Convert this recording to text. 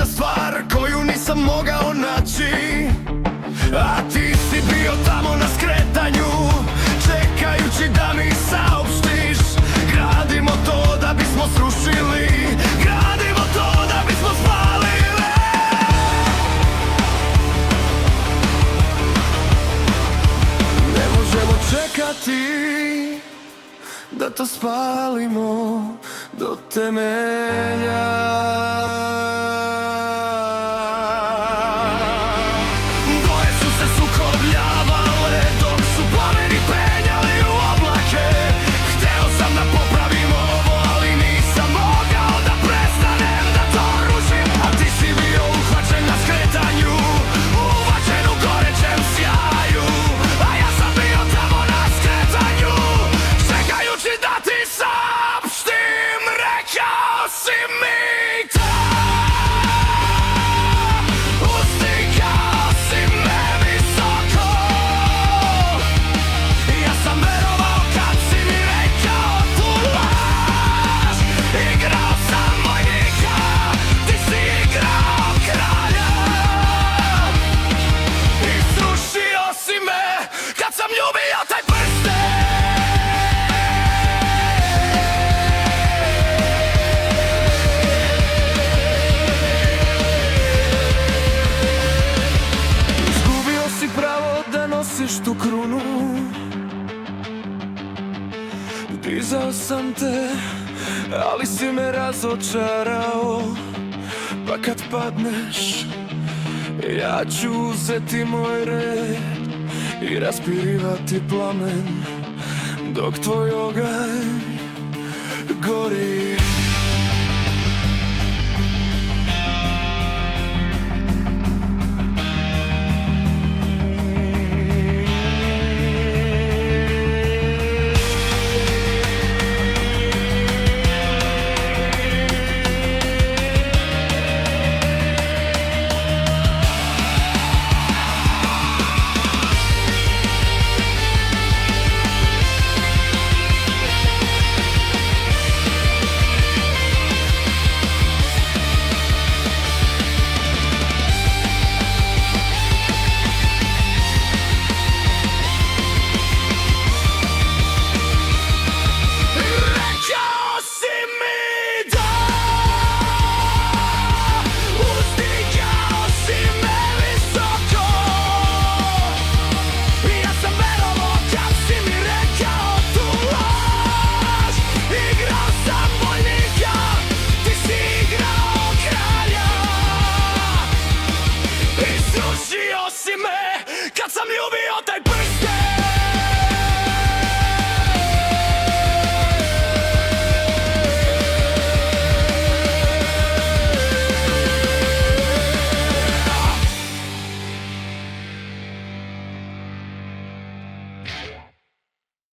jedna stvar koju nisam mogao naći, a ti si bio tamo na skretanju, čekajući da mi saopštiš. Gradimo to da bismo srušili, gradimo to da bismo spalili. Ne možemo čekati da to spalimo do temelja. Boje su se sukobljavale dok su plameni penjali u oblake. Hteo sam da popravim ovo, ali nisam mogao da prestanem da to rušim. A ti si bio uhvaćen na skretanju, uvaćen u gorećem sjaju. A ja sam bio tamo na skretanju, čekajući da ti saopštim. Rekao si mi to, ustikao si me visoko. Ja sam verovao kad si mi rekao tu laž. Igrao sam vojnika, ti si igrao kralja. I srušio si me kad sam ljubio taj prsten. Izgubio si pravo da nosiš tu krunu, dizao sam te, ali si me razočarao. Pa kad padneš, ja ću uzeti moj red i raspirivati plamen dok tvoj oganj gori.